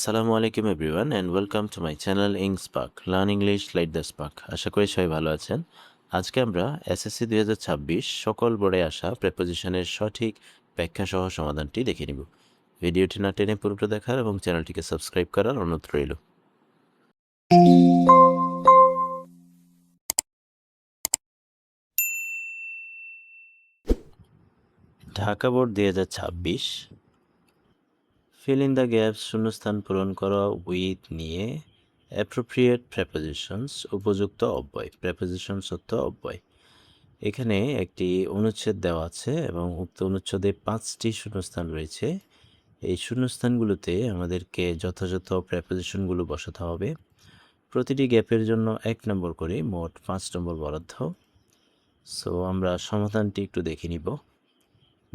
আসসালামু আলাইকুম everyone and welcome to my channel Inspark learn English like the spark. আশা করি সবাই ভালো আছেন। আজকে আমরা এসএসসি 2026 সকল বোর্ডে আসা প্রেপোজিশনের সঠিক ব্যাখ্যা সহ সমাধানটি দেখে নিব। ভিডিওটি না টেনে পুরোটা দেখার এবং চ্যানেলটিকে সাবস্ক্রাইব করার অনুরোধ রইল। Dhaka board 2026 fill in the gaps শূন্যস্থান পূরণ করা উইথ নিয়ে অ্যাপ্রোপ্রিয়েট প্রেপোজিশনস উপযুক্ত অব্যয় প্রেপোজিশনস অর্থ অব্যয়। এখানে একটি অনুচ্ছেদ দেওয়া আছে এবং উক্ত অনুচ্ছেদে 5টি শূন্যস্থান রয়েছে। এই শূন্যস্থানগুলোতে আমাদেরকে যথাযথ প্রেপোজিশনগুলো বসাতে হবে। প্রতিটি গ্যাপের জন্য 1 নম্বর করে মোট 5 নম্বর বরাদ্দ। সো আমরা সমাধানটি একটু দেখে নিব।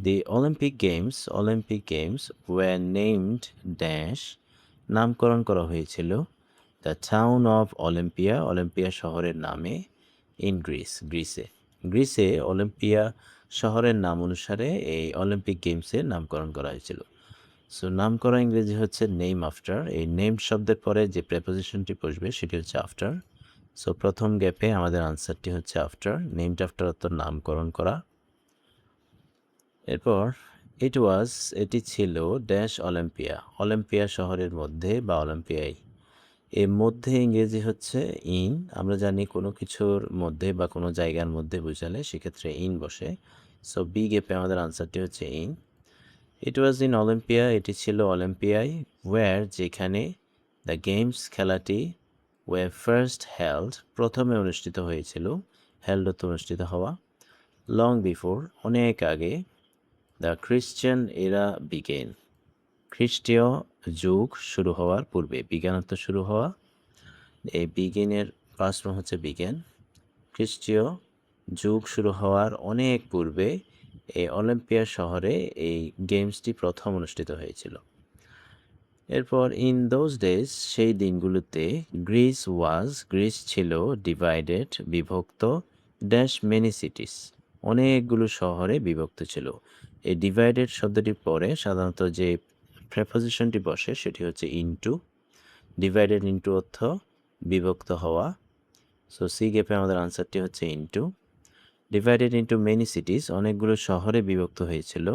The Olympic Games were named dash নামকরণ করা হয়েছিল দ্য টাউন অফ অলিম্পিয়া শহরের নামে ইন গ্রিসে অলিম্পিয়া শহরের নাম অনুসারে এই অলিম্পিক গেমসের নামকরণ করা হয়েছিল। সো নাম করা ইংরেজি হচ্ছে নেম আফটার। এই নেম শব্দের পরে যে প্রেপোজিশনটি বসবে সেটি হচ্ছে আফটার। সো প্রথম গ্যাপে আমাদের আনসারটি হচ্ছে আফটার। নেমড আফটার অর্থ নামকরণ করা। এরপর এটি ছিল ড্যাশ অলিম্পিয়া শহরের মধ্যে বা অলিম্পিয়ায়। এর মধ্যে ইংরেজি হচ্ছে ইন। আমরা জানি কোনো কিছুর মধ্যে বা কোনো জায়গার মধ্যে বোঝালে সেক্ষেত্রে ইন বসে। সো বি গ্যাপে আমাদের আনসারটি হচ্ছে in. It was in Olympia, এটি ছিল অলিম্পিয়ায়। ওয়্যার যেখানে, দ্য গেমস খেলাটি, ওয়ে ফার্স্ট হেল্ড প্রথমে অনুষ্ঠিত হয়েছিল, হেল্ড অর্থ অনুষ্ঠিত হওয়া। লং বিফোর অনেক আগে, দ্য খ্রিশ্চান এরা বিগেন খ্রিস্টীয় যুগ শুরু হওয়ার পূর্বে, বিজ্ঞান অর্থ শুরু হওয়া। এই বিগিনের ফার্স্ট ফর্ম হচ্ছে বিজ্ঞান। খ্রিস্টীয় যুগ শুরু হওয়ার অনেক পূর্বে এই অলিম্পিয়া শহরে এই গেমসটি প্রথম অনুষ্ঠিত হয়েছিল। এরপর ইন দোজ ডেজ সেই দিনগুলোতে গ্রিস ছিল ডিভাইডেড বিভক্ত ড্যাশ মেনি সিটিস অনেকগুলো শহরে বিভক্ত ছিল। এই ডিভাইডেড শব্দটির পরে সাধারণত যে প্রেপোজিশনটি বসে সেটি হচ্ছে ইনটু। ডিভাইডেড ইনটু অর্থ বিভক্ত হওয়া। সো সি গ্যাপে আমাদের আনসারটি হচ্ছে into. Divided into many cities অনেকগুলো শহরে বিভক্ত হয়েছিল।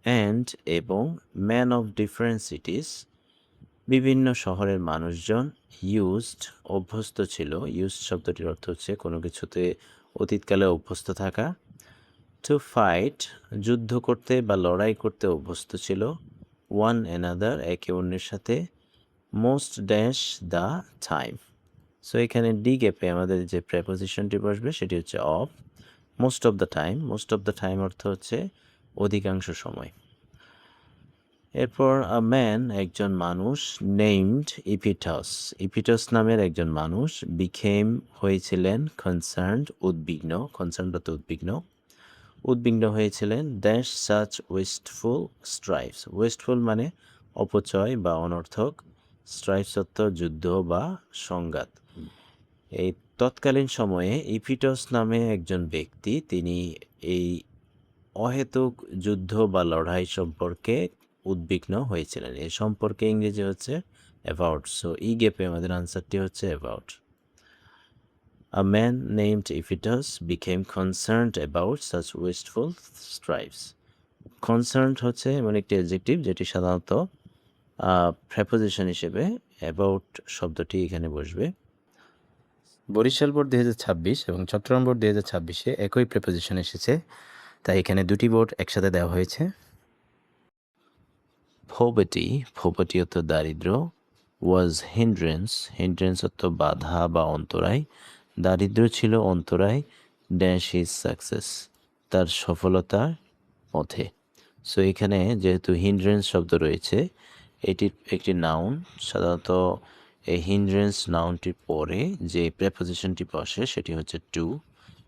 অ্যান্ড এবং ম্যান অফ ডিফারেন্ট সিটিস বিভিন্ন শহরের মানুষজন ইউজড অভ্যস্ত ছিল। ইউজড শব্দটির অর্থ হচ্ছে কোনো কিছুতে অতীতকালে অভ্যস্ত থাকা। টু ফাইট যুদ্ধ করতে বা লড়াই করতে অভ্যস্ত ছিল। ওয়ান অ্যানাদার একে অন্যের সাথে। Most dash the time. So এখানে ডি গ্যাপে আমাদের যে প্রেপোজিশনটি বসবে সেটি হচ্ছে of. Most of the time অর্থ হচ্ছে অধিকাংশ সময়। এরপর আ ম্যান একজন মানুষ, নেইমড ইপিটাস নামের একজন মানুষ, বিখেম হয়েছিলেন, কনসার্নড উদ্বিগ্ন হয়েছিলেন ড্যাশ সাচ ওয়েস্টফুল মানে অপচয় বা অনর্থক, স্ট্রাইফস অর্থ যুদ্ধ বা সংঘাত। এই তৎকালীন সময়ে ইপিটস নামে একজন ব্যক্তি, তিনি এই অহেতুক যুদ্ধ বা লড়াই সম্পর্কে উদ্বিগ্ন হয়েছিলেন। এই সম্পর্কে ইংরেজি হচ্ছে অ্যাবাউট। সো ই গ্যাপে আমাদের আনসারটি হচ্ছে about. A man named Iphitus became concerned about such wasteful strifes. Concerned হচ্ছে এমন একটি অ্যাডজেক্টিভ যেটি সাধারণত প্রেপোজিশন হিসেবে অ্যাবাউট শব্দটি এখানে বসবে। বরিশাল বোর্ড 2026 এবং চট্টগ্রাম বোর্ড 2026-এ একই প্রেপোজিশন এসেছে, তাই এখানে দুটি বোর্ড একসাথে দেওয়া হয়েছে। পোভার্টি অর্থ দারিদ্র। ওয়াজ হিন্ড্রেন্স অর্থ বাধা বা অন্তরায়। দারিদ্র ছিল অন্তরায় ড্যাশ হিজ সাকসেস তার সফলতার পথে। সো এখানে যেহেতু হিন্ড্রেন্স শব্দ রয়েছে, এটি একটি নাউন। সাধারণত এই হিন্ড্রেন্স নাউনটির পরে যে প্রেপোজিশনটি বসে সেটি হচ্ছে টু।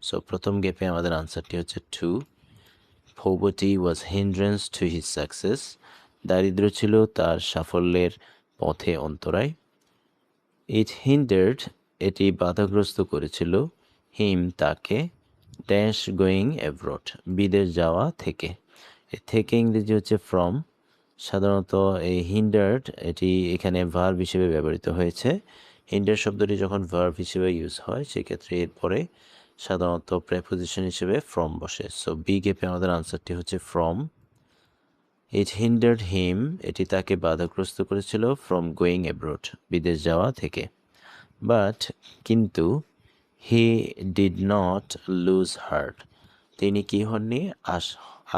সো প্রথম গ্যাপে আমাদের আনসারটি হচ্ছে two. Poverty was hindrance to his success দারিদ্র ছিল তার সাফল্যের পথে অন্তরায়। ইট হিন্ডার্ড এটি বাধাগ্রস্ত করেছিল হিম তাকে ড্যাশ গোয়িং অ্যাব্রড বিদেশ যাওয়া থেকে। থেকে ইংরেজি হচ্ছে ফ্রম। সাধারণত এই হিন্ডার্ড এটি এখানে ভার্ব হিসেবে ব্যবহৃত হয়েছে। হিন্ডার শব্দটি যখন ভার্ব হিসেবে ইউজ হয় সেক্ষেত্রে এরপরে সাধারণত প্রেপোজিশন হিসেবে ফ্রম বসে। সো বি গ্যাপে আমাদের আনসারটি হচ্ছে ফ্রম। ইট হিন্ডার্ড হিম, এটি তাকে বাধাগ্রস্ত করেছিল ফ্রম গোয়িং অ্যাব্রোড, বিদেশ যাওয়া থেকে। বাট কিন্তু he did not lose heart, তিনি কি হননি,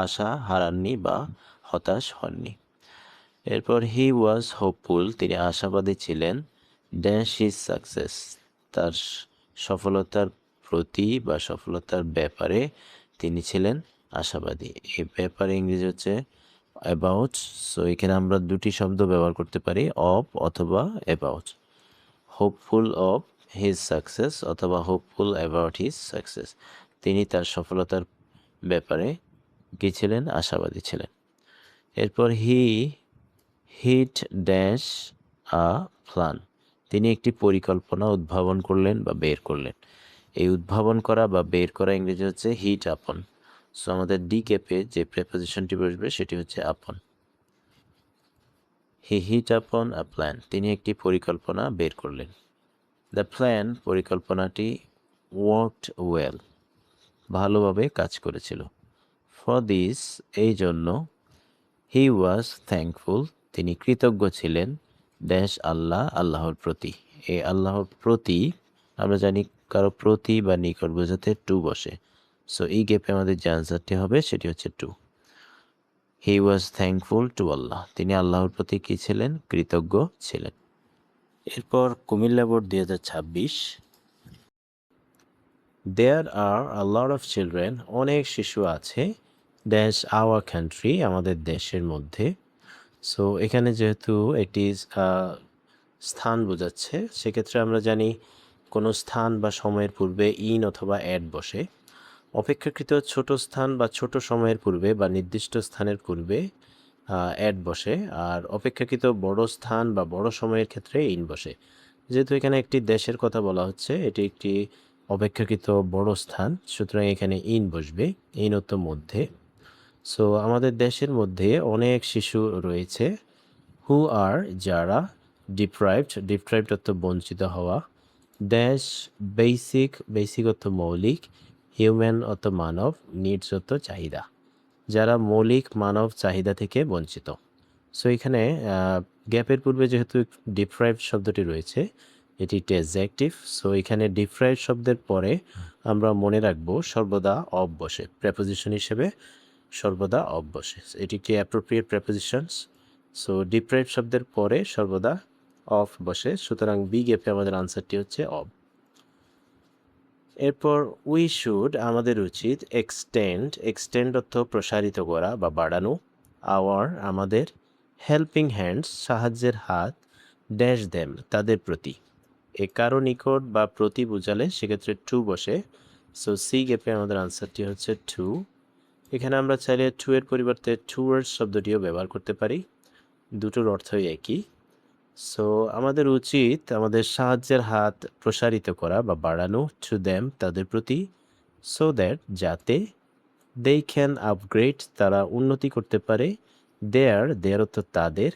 আশা হারাননি বা হতাশ হননি। এরপর হি ওয়াজ হোপফুল, তিনি আশাবাদী ছিলেন। ড্যাশ হিজ সাকসেস, তার সফলতার প্রতি বা সফলতার ব্যাপারে তিনি ছিলেন আশাবাদী। এই ব্যাপারে ইংরেজি হচ্ছে অ্যাবাউট। সো এখানে আমরা দুটি শব্দ ব্যবহার করতে পারি, অফ অথবা about. Hopeful of his success অথবা হোপফুল অ্যাবাউট হিজ সাকসেস, তিনি তার সফলতার ব্যাপারে কি ছিলেন, আশাবাদী ছিলেন। এরপর হিট ড্যাশ আ প্ল্যান, তিনি একটি পরিকল্পনা উদ্ভাবন করলেন বা বের করলেন। এই উদ্ভাবন করা বা বের করা ইংরেজি হচ্ছে হিট আপন। সো আমাদের ডি ক্যাপে যে প্রেপোজিশনটি বসবে সেটি হচ্ছে আপন। হি হিট আপন আ প্ল্যান, তিনি একটি পরিকল্পনা বের করলেন। দ্য প্ল্যান, পরিকল্পনাটি ওয়ার্কড ওয়েল, ভালোভাবে কাজ করেছিল। ফর দিস, এই জন্য। হি ওয়াজ থ্যাঙ্কফুল, তিনি কৃতজ্ঞ ছিলেন। ড্যাশ আল্লাহ, আল্লাহর প্রতি। এই আল্লাহর প্রতি আমরা জানি কারো প্রতি বা নিকট বোঝাতে টু বসে। সো এই গ্যাপে আমাদের যে আনসারটি হবে সেটি হচ্ছে to. He was thankful to Allah, তিনি আল্লাহর প্রতি কী ছিলেন, কৃতজ্ঞ ছিলেন। এরপর Comilla board 2026। There are a lot of children, অনেক শিশু আছে। ড্যাশ আওয়ার কান্ট্রি, আমাদের দেশের মধ্যে। সো এখানে যেহেতু এটি স্থান বোঝাচ্ছে সেক্ষেত্রে আমরা জানি কোনো স্থান বা সময়ের পূর্বে ইন অথবা অ্যাট বসে। অপেক্ষাকৃত ছোট স্থান বা ছোট সময়ের পূর্বে বা নির্দিষ্ট স্থানের পূর্বে অ্যাট বসে, আর অপেক্ষাকৃত বড় স্থান বা বড় সময়ের ক্ষেত্রে ইন বসে। যেহেতু এখানে একটি দেশের কথা বলা হচ্ছে, এটি একটি অপেক্ষাকৃত বড় স্থান, সুতরাং এখানে ইন বসবে, ইন অর্থ মধ্যে। সো আমাদের দেশের মধ্যে অনেক শিশু রয়েছে। হু আর, যারা। ডিপ্রাইভড অর্থ বঞ্চিত হওয়া। ড্যাশ বেসিক অর্থ মৌলিক। হিউম্যান অর্থ মানব। নিডস অর্থ চাহিদা, যারা মৌলিক মানব চাহিদা থেকে বঞ্চিত। সো এখানে গ্যাপের পূর্বে যেহেতু ডিপ্রাইভড শব্দটি রয়েছে, এটি একটি অ্যাডজেক্টিভ। সো এখানে ডিপ্রাইভড শব্দের পরে আমরা মনে রাখবো সর্বদা অফ বসে, প্রেপোজিশন হিসেবে সর্বদা অফ বসে। এটি একটি অ্যাপ্রোপ্রিয়েট প্রেপোজিশনস। সো ডিপ্রাইভড শব্দের পরে সর্বদা অফ বসে, সুতরাং বি গ্যাপে আমাদের আনসারটি হচ্ছে অফ। এরপর উই শুড, আমাদের উচিত। এক্সটেন্ড অর্থ প্রসারিত করা বা বাড়ানো। আওয়ার, আমাদের। হেল্পিং হ্যান্ডস, সাহায্যের হাত। ড্যাশ দেম, তাদের প্রতি। এ কারো নিকট বা প্রতি বোঝালে সেক্ষেত্রে টু বসে। সো সি গ্যাপে আমাদের আনসারটি হচ্ছে টু। এখানে আমরা চাইলে টু এর পরিবর্তে টুয়ার্ডস শব্দটিও ব্যবহার করতে পারি, দুটোর অর্থই একই। সো আমাদের উচিত আমাদের সাহায্যের হাত প্রসারিত করা বা বাড়ানো, টু দ্যাম, তাদের প্রতি। সো দ্যাট, যাতে। দে ক্যান আপগ্রেড, তারা উন্নতি করতে পারে। দেয়ার অর্থ তাদের।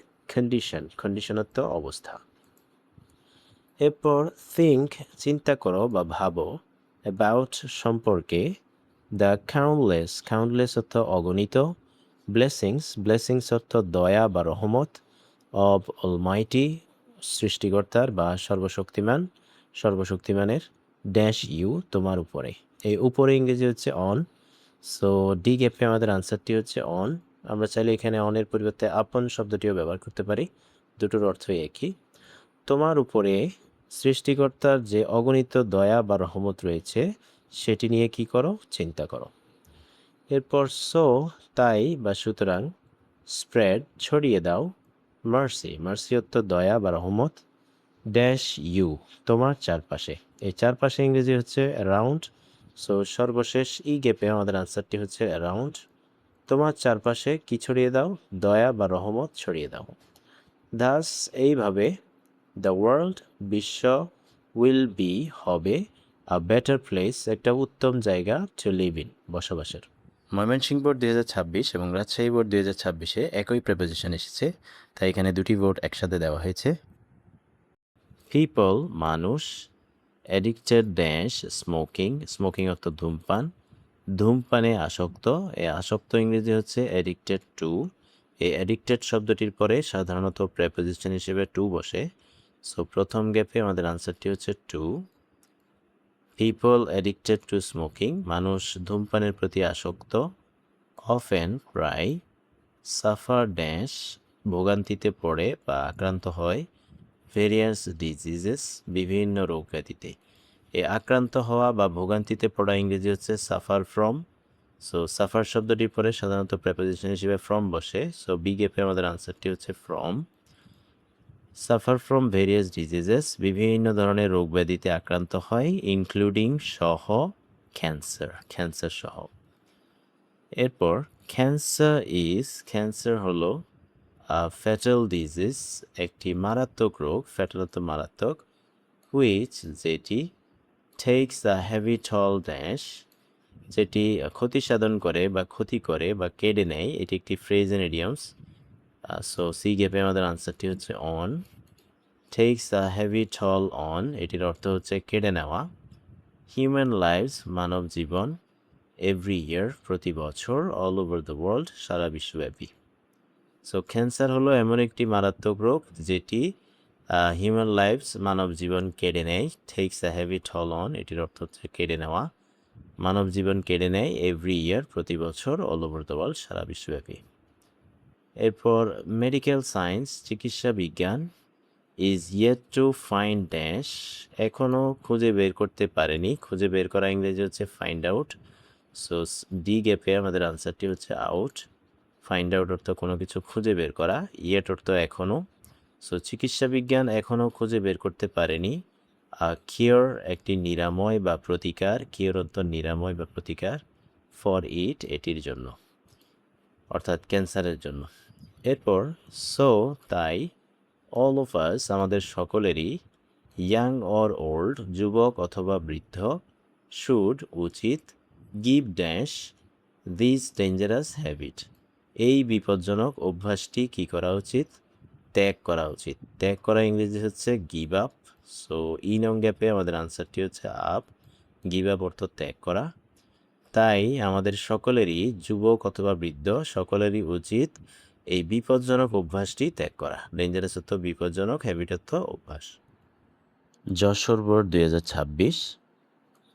কন্ডিশন অর্থ অবস্থা। এরপর থিঙ্ক, চিন্তা করো বা ভাবো। অ্যাবাউট, সম্পর্কে। দ্য কাউন্টলেস অর্থ অগণিত। ব্লেসিংস অর্থ দয়া বা রহমত। অব অলমাইটি, সৃষ্টিকর্তার বা সর্বশক্তিমানের। ড্যাশ ইউ, তোমার উপরে। এই উপরে ইংরেজি হচ্ছে অন। সো ডি গ্যাপে আমাদের আনসারটি হচ্ছে অন। আমরা চাইলে এখানে অনের পরিবর্তে আপন শব্দটিও ব্যবহার করতে পারি, দুটোর অর্থই একই। তোমার উপরে সৃষ্টিকর্তার যে অগণিত দয়া বা রহমত রয়েছে সেটি নিয়ে কি করো, চিন্তা করো। এরপর সো, তাই বা সুতরাং। স্প্রেড, ছড়িয়ে দাও। মার্সি অর্থ দয়া বা রহমত। ড্যাশ ইউ, তোমার চারপাশে। এই চারপাশে ইংরেজি হচ্ছে অ্যারাউন্ড। সো সর্বশেষ ই গ্যাপে আমাদের আনসারটি হচ্ছে অ্যারাউন্ড। তোমার চারপাশে কি ছড়িয়ে দাও, দয়া বা রহমত ছড়িয়ে দাও। দাস, এইভাবে। দ্য ওয়ার্ল্ড, বিশ্ব। উইল বি, হবে। আ বেটার প্লেস, একটা উত্তম জায়গা। টু লিভ ইন, বসবাসের। ময়মনসিংহ বোর্ড 2026 এবং রাজশাহী বোর্ড 2026-এ একই প্রেপোজিশন এসেছে, তাই এখানে দুটি বোর্ড একসাথে দেওয়া হয়েছে। পিপল মানুষ, অ্যাডিক্টেড ড্যাশ স্মোকিং, স্মোকিং অর্থ ধূমপান, ধূমপানে আসক্ত, এই আসক্ত ইংরেজি হচ্ছে অ্যাডিক্টেড টু। এই অ্যাডিক্টেড শব্দটির পরে সাধারণত প্রেপোজিশন হিসেবে টু বসে। সো প্রথম গ্যাপে আমাদের আনসারটি হচ্ছে two. People addicted to smoking, মানুষ ধূমপানের প্রতি আসক্ত। অফেন প্রায়, সাফার ড্যাশ ভোগান্তিতে পড়ে বা আক্রান্ত হয়। ভেরিয়াস ডিজিজেস বিভিন্ন রোগ ব্যাধিতে। এ আক্রান্ত হওয়া বা ভোগান্তিতে পড়া ইংরেজি হচ্ছে সাফার ফ্রম। সো সাফার শব্দটির পরে সাধারণত প্রেপোজিশন হিসেবে ফ্রম বসে। সো বি গ্যাপে আমাদের আনসারটি হচ্ছে from. Suffer from various diseases বিভিন্ন ধরনের রোগ ব্যাধিতে আক্রান্ত হয়, ইনক্লুডিং সহ ক্যান্সার, ক্যান্সার সহ। এরপর ক্যান্সার হলো ফ্যাটাল ডিজিজ, একটি মারাত্মক রোগ, ফ্যাটাল তো মারাত্মক, হুইচ যেটি, takes the heavy toll dash যেটি ক্ষতি সাধন করে বা ক্ষতি করে বা কেড়ে নেয়, এটি একটি phrase and idioms. So see গ্যাপে আমাদের আনসারটি হচ্ছে on. Takes the heavy toll on, এটির অর্থ হচ্ছে কেড়ে নেওয়া। হিউম্যান লাইভস মানব জীবন, এভরি ইয়ার প্রতি বছর, অল ওভার দ্য ওয়ার্ল্ড সারা বিশ্বব্যাপী। সো ক্যান্সার হলো এমন একটি মারাত্মক রোগ যেটি হিউম্যান লাইভস মানব জীবন কেড়ে নেয়। Takes a heavy toll on, এটির অর্থ হচ্ছে কেড়ে নেওয়া, মানব জীবন কেড়ে নেয় এভরি ইয়ার প্রতি বছর, অল ওভার দ্য ওয়ার্ল্ড সারা বিশ্বব্যাপী। এরপর মেডিকেল সায়েন্স চিকিৎসা বিজ্ঞান, is yet to find dash এখনও খুঁজে বের করতে পারেনি, খুঁজে বের করা ইংরেজি হচ্ছে ফাইন্ড আউট। সো ডি গ্যাপে আমাদের আনসারটি হচ্ছে আউট। ফাইন্ড আউট অর্থ কোনো কিছু খুঁজে বের করা, ইয়েট অর্থ এখনও। সো চিকিৎসা বিজ্ঞান এখনও খুঁজে বের করতে পারেনি। কিওর একটি নিরাময় বা প্রতিকার, কিওর অর্থ নিরাময় বা প্রতিকার, ফর ইট এটির জন্য, অর্থাৎ ক্যান্সারের জন্য। এরপর সো তাই, অল অফ আস আমাদের সকলেরই, ইয়াং অর ওল্ড যুবক অথবা বৃদ্ধ, শুড উচিত, give dash this dangerous habit এই বিপজ্জনক অভ্যাসটি কী করা উচিত, ত্যাগ করা উচিত। ত্যাগ করা ইংরেজি হচ্ছে গিভ আপ। সো ই নং গ্যাপে আমাদের আনসারটি হচ্ছে আপ। গিভ আপ অর্থ ত্যাগ করা। তাই আমাদের সকলেরই, যুবক অথবা বৃদ্ধ সকলেরই উচিত এই বিপজ্জনক অভ্যাসটি ত্যাগ করা। ডেঞ্জারাস অর্থ বিপজ্জনক, হ্যাবিট অর্থ অভ্যাস। যশোর বোর্ড 2026,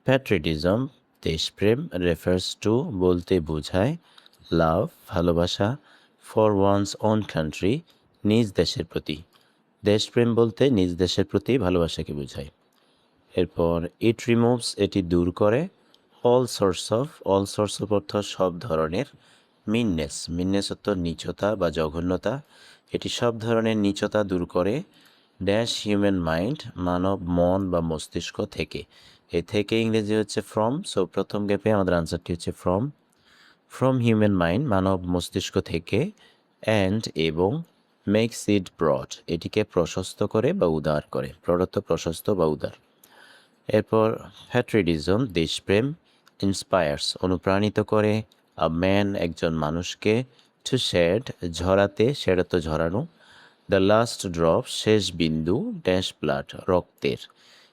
প্যাট্রিয়টিজম দেশপ্রেম, রেফার্স টু বলতে বোঝায়, লাভ ভালোবাসা, ফর ওয়ানস ওন কান্ট্রি নিজ দেশের প্রতি, দেশপ্রেম বলতে নিজ দেশের প্রতি ভালোবাসাকে বোঝায়। এরপর ইট রিমুভস এটি দূর করে, অল সোর্স অফ অর্থ সব ধরনের, মিননেস অর্থ নিচতা বা জঘন্যতা, এটি সব ধরনের নিচতা দূর করে, ড্যাশ হিউম্যান মাইন্ড মানব মন বা মস্তিষ্ক থেকে, এ থেকে ইংরেজি হচ্ছে ফ্রম। সো প্রথম গ্যাপে আমাদের আনসারটি হচ্ছে ফ্রম হিউম্যান মাইন্ড মানব মস্তিষ্ক থেকে, অ্যান্ড এবং, মেক্স ইট ব্রড এটিকে প্রশস্ত করে বা উদার করে, ব্রড অর্থ প্রশস্ত বা উদার। এরপর প্যাট্রিয়টিজম দেশপ্রেম, ইন্সপায়ার্স অনুপ্রাণিত করে, আ ম্যান একজন মানুষকে, টু শেড ঝরাতে, শেড অর্থ ঝরানো, দ্য লাস্ট ড্রপ শেষ বিন্দু, ড্যাশ ব্লাড রক্তের,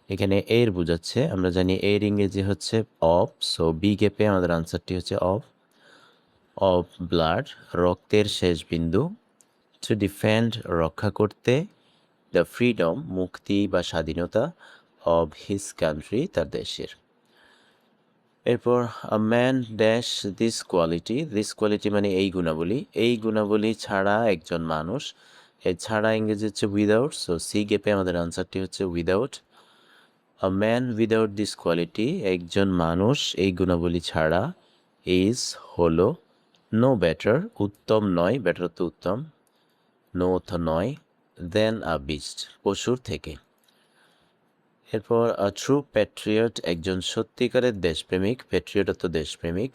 এখানে এর বোঝাচ্ছে, আমরা জানি এর ইংরেজি হচ্ছে অফ। সো বি গ্যাপে আমাদের আনসারটি হচ্ছে অফ ব্লাড রক্তের শেষ বিন্দু। টু ডিফেন্ড রক্ষা করতে, দ্য ফ্রিডম মুক্তি বা স্বাধীনতা, অব হিজ কান্ট্রি তার দেশের। এরপর a man dash this quality মানে এই গুণাবলী ছাড়া একজন মানুষ, এছাড়া ইংরেজি হচ্ছে উইদাউট। সো সি গ্যাপে আমাদের আনসারটি হচ্ছে without. A man without this quality একজন মানুষ এই গুণাবলী ছাড়া, ইজ হলো, নো বেটার উত্তম নয়, বেটার তো উত্তম, নো অর্থ নয়, দেন আ বিস্ট পশুর থেকে। এরপর আ ট্রু প্যাট্রিয়ট একজন সত্যিকারের দেশপ্রেমিক, প্যাট্রিয়ট অর্থ দেশপ্রেমিক,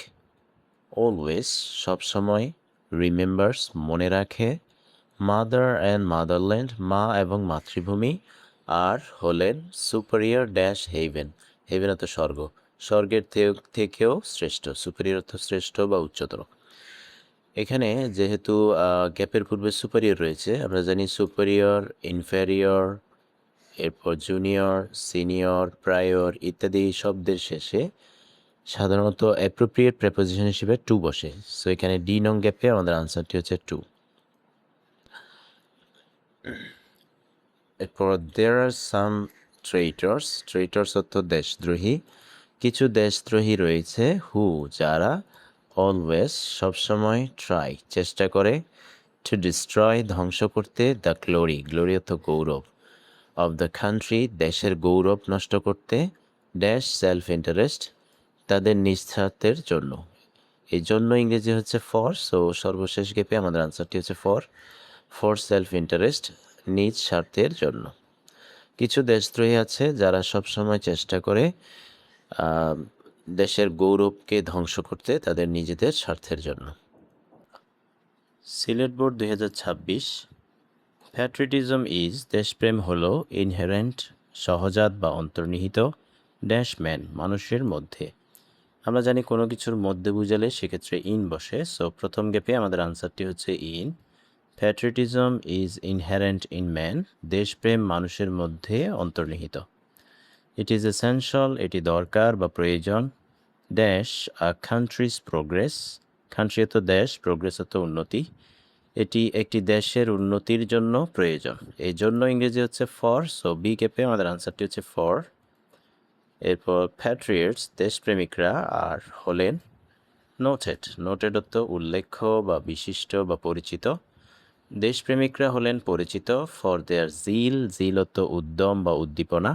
অলওয়েজ সবসময়, রিমেম্বার্স মনে রাখে, মাদার অ্যান্ড মাদারল্যান্ড মা এবং মাতৃভূমি, আর হলেন সুপারিয়র ড্যাশ হেভেন অর্থ স্বর্গ, স্বর্গের থেকেও শ্রেষ্ঠ, সুপিরিয়র অর্থ শ্রেষ্ঠ বা উচ্চতর। এখানে যেহেতু গ্যাপের পূর্বে সুপিরিয়র রয়েছে, আমরা জানি সুপিরিয়র, ইনফেরিয়র, এরপর জুনিয়র, সিনিয়র, প্রায়র ইত্যাদি শব্দের শেষে সাধারণত অ্যাপ্রোপ্রিয়েট প্রেপোজিশন হিসেবে টু বসে। সো এখানে ডি নং গ্যাপে আমাদের আনসারটি হচ্ছে টু। এরপর দেয়ার আর সাম ট্রেইটার্স, ট্রেইটার্স অর্থ দেশদ্রোহী। কিছু দেশদ্রোহী রয়েছে, হু যারা, অলওয়েজ সবসময়, ট্রাই চেষ্টা করে, টু ডিস্ট্রয় ধ্বংস করতে, দ্য গ্লোরি, গ্লোরি অর্থ গৌরব, অব দ্য কান্ট্রি দেশের গৌরব নষ্ট করতে, ড্যাশ সেলফ ইন্টারেস্ট তাদের নিঃস্বার্থের জন্য। এই জন্য ইংরেজি হচ্ছে ফর। সো সর্বশেষ গ্যাপে আমাদের আনসারটি হচ্ছে ফর সেলফ ইন্টারেস্ট, নিজ স্বার্থের জন্য। কিছু দেশদ্রোহী আছে যারা সবসময় চেষ্টা করে দেশের গৌরবকে ধ্বংস করতে তাদের নিজেদের স্বার্থের জন্য। সিলেট বোর্ড 2026। প্যাট্রিয়টিজম ইজ, দেশপ্রেম হলো, ইনহেরেন্ট সহজাত বা অন্তর্নিহিত, ড্যাশ ম্যান মানুষের মধ্যে। আমরা জানি কোনো কিছুর মধ্যে বুঝালে সেক্ষেত্রে ইন বসে। সো প্রথম গ্যাপে আমাদের আনসারটি হচ্ছে in. Patriotism is inherent in man, দেশপ্রেম মানুষের মধ্যে অন্তর্নিহিত। ইট ইজ এসেনশিয়াল, এটি দরকার বা প্রয়োজন, dash a countries progress, country অর্থ দেশ, প্রোগ্রেস অর্থ উন্নতি, এটি একটি দেশের উন্নতির জন্য প্রয়োজন। এই জন্য ইংরেজি হচ্ছে ফর। সো বি গ্যাপে আমাদের আনসারটি হচ্ছে ফর। এরপর প্যাট্রিয়টস দেশপ্রেমিকরা আর হলেন নোটেড, নোটেড অর্থ উল্লেখ্য বা বিশিষ্ট বা পরিচিত। দেশপ্রেমিকরা হলেন পরিচিত ফর দেয়ার জিল, জিল অর্থ উদ্যম বা উদ্দীপনা,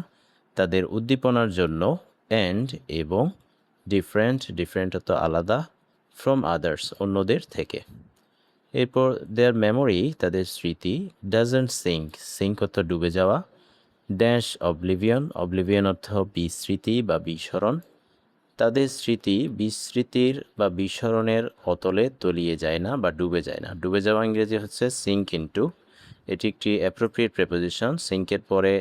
তাদের উদ্দীপনার জন্য, অ্যান্ড এবং, ডিফারেন্ট, ডিফারেন্ট অর্থ আলাদা, ফ্রম আদার্স অন্যদের থেকে। এরপর দেয়ার মেমোরি তাদের স্মৃতি, ডাজন্ট সিঙ্ক, সিঙ্ক অর্থ ডুবে যাওয়া, ড্যাশ অবলিভিয়ন, অবলিভিয়ন অর্থ বিস্মৃতি বা বিস্মরণ, তাদের স্মৃতি বিস্মৃতির বা বিস্মরণের অতলে তলিয়ে যায় না বা ডুবে যায় না। ডুবে যাওয়া ইংরেজি হচ্ছে সিঙ্ক ইনটু। এটি একটি অ্যাপ্রোপ্রিয়েট প্রেপোজিশন। সিঙ্কের পরে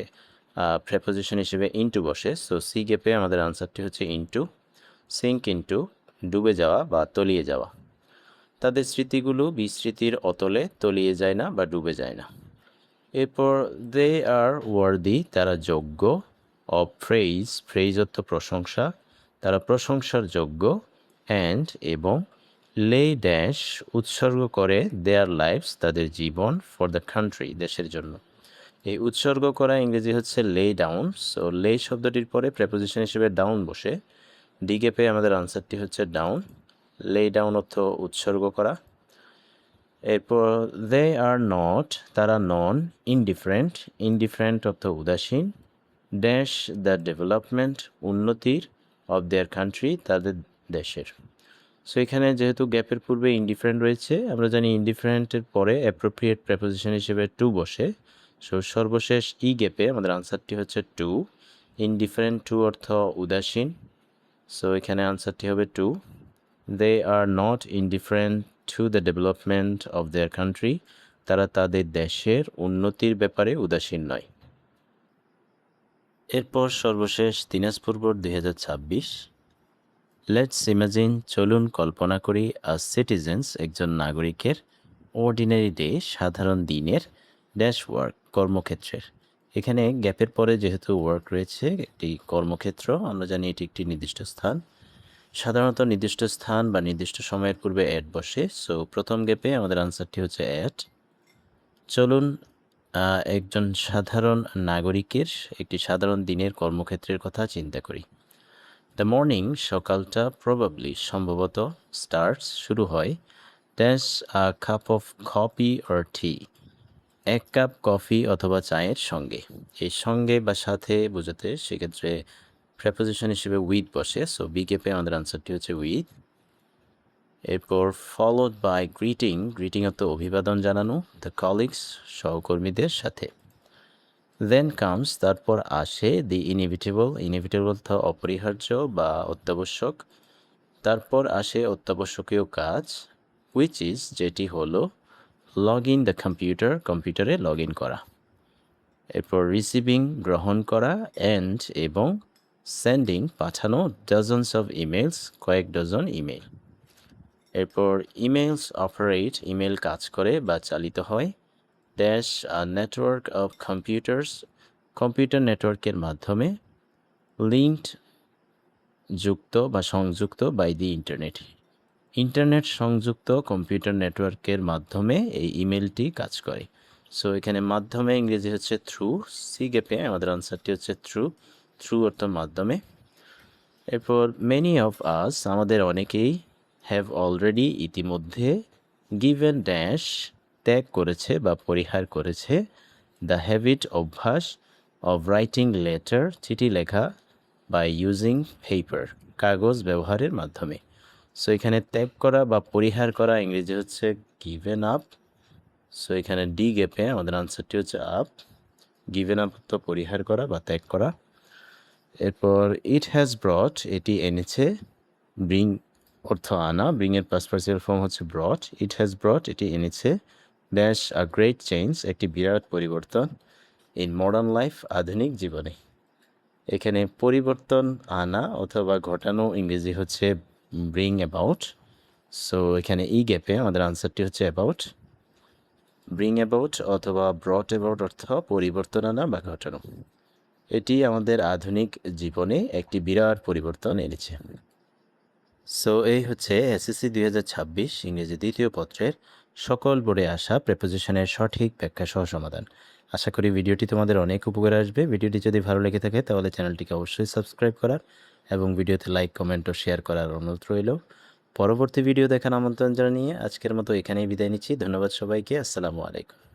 প্রেপোজিশন হিসেবে ইনটু বসে। সো সি গ্যাপে আমাদের আনসারটি হচ্ছে ইনটু। সিঙ্ক ইনটু ডুবে যাওয়া বা তলিয়ে যাওয়া। তাদের স্মৃতিগুলো বিস্মৃতির অতলে তলিয়ে যায় না বা ডুবে যায় না। এরপর দে আর ওয়ার্দি, তারা যোগ্য, অফ প্রেইজ, প্রেইজ অর্থ প্রশংসা, তারা প্রশংসার যোগ্য, অ্যান্ড এবং, লে ড্যাশ উৎসর্গ করে, দেয়ার লাইফস তাদের জীবন, ফর দ্য কান্ট্রি দেশের জন্য। এই উৎসর্গ করা ইংরেজি হচ্ছে লে ডাউন। সো লে শব্দটির পরে প্রেপোজিশন হিসেবে ডাউন বসে। ডি গ্যাপে আমাদের আনসারটি হচ্ছে ডাউন। লে ডাউন অর্থ উৎসর্গ করা। এরপর দে আর নট, তারা নন, ইনডিফারেন্ট, ইনডিফারেন্ট অর্থ উদাসীন, ড্যাশ দ্য ডেভেলপমেন্ট উন্নতির, অফ দেয়ার কান্ট্রি তাদের দেশের। সো এখানে যেহেতু গ্যাপের পূর্বে ইনডিফারেন্ট রয়েছে, আমরা জানি ইনডিফারেন্টের পরে অ্যাপ্রোপ্রিয়েট প্রেপোজিশন হিসেবে টু বসে। সো সর্বশেষ ই গ্যাপে আমাদের আনসারটি হচ্ছে টু। ইনডিফারেন্ট টু অর্থ উদাসীন। সো এখানে আনসারটি হবে two. They are not indifferent to the development of their country, তারা তাদের দেশের উন্নতির ব্যাপারে উদাসীন নয়। এরপর সর্বশেষ দিনাজপুর বোর্ড 2026। লেটস ইমাজিন, চলুন কল্পনা করি, আজ সিটিজেন্স একজন নাগরিকের, অর্ডিনারি ডে সাধারণ দিনের, ড্যাশ ওয়ার্ক কর্মক্ষেত্রের। এখানে গ্যাপের পরে যেহেতু ওয়ার্ক রয়েছে, একটি কর্মক্ষেত্র, আমরা জানি এটি একটি নির্দিষ্ট স্থান। সাধারণত নির্দিষ্ট স্থান বা নির্দিষ্ট সময়ের পূর্বে অ্যাট বসে। সো প্রথম গ্যাপে আমাদের আনসারটি হচ্ছে অ্যাট। চলুন একজন সাধারণ নাগরিকের একটি সাধারণ দিনের কর্মক্ষেত্রের কথা চিন্তা করি। দ্য মর্নিং সকালটা, প্রবাবলি সম্ভবত, স্টার্টস শুরু হয়, dash a cup of coffee or tea, এক কাপ কফি অথবা চায়ের সঙ্গে। এই সঙ্গে বা সাথে বোঝাতে সেক্ষেত্রে প্রেপোজিশন হিসেবে উইথ বসে। সো বি গ্যাপে আমাদের আনসারটি হচ্ছে উইথ। এরপর ফলোড বাই গ্রিটিং, গ্রিটিং অর্থ অভিবাদন জানানো, দ্য কলিগস সহকর্মীদের সাথে। দেন কামস তারপর আসে, দি ইনএভিটেবল, ইনএভিটেবল অর্থ অপরিহার্য বা অত্যাবশ্যক, তারপর আসে অত্যাবশ্যকীয় কাজ, হুইচ ইজ যেটি হলো, লগ ইন দ্য কম্পিউটার, কম্পিউটারে লগ ইন করা। এরপর রিসিভিং গ্রহণ করা, অ্যান্ড এবং, সেন্ডিং পাঠানো, ডজনস অফ ইমেলস কয়েক ডজন ইমেল। এরপর ইমেলস অপারেট ইমেল কাজ করে বা চালিত হয় dash network of computers computer নেটওয়ার্কের মাধ্যমে লিঙ্কড যুক্ত বা সংযুক্ত বাই দি ইন্টারনেট। ইন্টারনেট সংযুক্ত কম্পিউটার নেটওয়ার্কের মাধ্যমে এই ইমেলটি কাজ করে। সো এখানে মাধ্যমে ইংরেজি হচ্ছে থ্রু, সি গ্যাপে আমাদের আনসারটি হচ্ছে থ্রু। থ্রু অর্থ মাধ্যমে। এরপর মেনি অফ আস আমাদের অনেকেই হ্যাভ অলরেডি ইতিমধ্যে গিভেন ড্যাশ ত্যাগ করেছে বা পরিহার করেছে দ্য হ্যাবিট অভ্যাস অফ রাইটিং লেটার চিঠি লেখা বাই ইউজিং পেপার কাগজ ব্যবহারের মাধ্যমে। সো এখানে ত্যাগ করা বা পরিহার করা ইংরেজি হচ্ছে গিভেন আপ। সো এখানে ডি গ্যাপে আমাদের আনসারটি হচ্ছে আপ। গিভেন আপ তো পরিহার করা বা ত্যাগ করা। এরপর ইট হ্যাজ ব্রট এটি এনেছে, ব্রিং অর্থ আনা, ব্রিংয়ের পাস্ট পার্টিসিপাল ফর্ম হচ্ছে ব্রট। ইট হ্যাজ ব্রট এটি এনেছে ড্যাশ আ গ্রেট চেঞ্জ একটি বিরাট পরিবর্তন ইন মডার্ন লাইফ আধুনিক জীবনে। এখানে পরিবর্তন আনা অথবা ঘটানো ইংরেজি হচ্ছে ব্রিং অ্যাবাউট। সো এখানে ই গ্যাপে আমাদের আনসারটি হচ্ছে অ্যাবাউট। ব্রিং অ্যাবাউট অথবা ব্রট অ্যাবাউট অর্থ পরিবর্তন আনা বা ঘটানো। এটি আমাদের আধুনিক জীবনে একটি বিরাট পরিবর্তন এনেছে। সো এই হচ্ছে এসএসসি 2026 ইংরেজি দ্বিতীয় পত্রের সকল বোর্ডে আসা প্রেপোজিশনের সঠিক ব্যাখ্যা সহ সমাধান। আশা করি ভিডিওটি তোমাদের অনেক উপকারে আসবে। ভিডিওটি যদি ভালো লেগে থাকে তাহলে চ্যানেলটিকে অবশ্যই সাবস্ক্রাইব করার এবং ভিডিওতে লাইক কমেন্ট ও শেয়ার করার অনুরোধ রইল। পরবর্তী ভিডিও দেখার আমন্ত্রণ জানিয়ে আজকের মতো এখানেই বিদায় নিচ্ছি। ধন্যবাদ সবাইকে। আসসালামু আলাইকুম।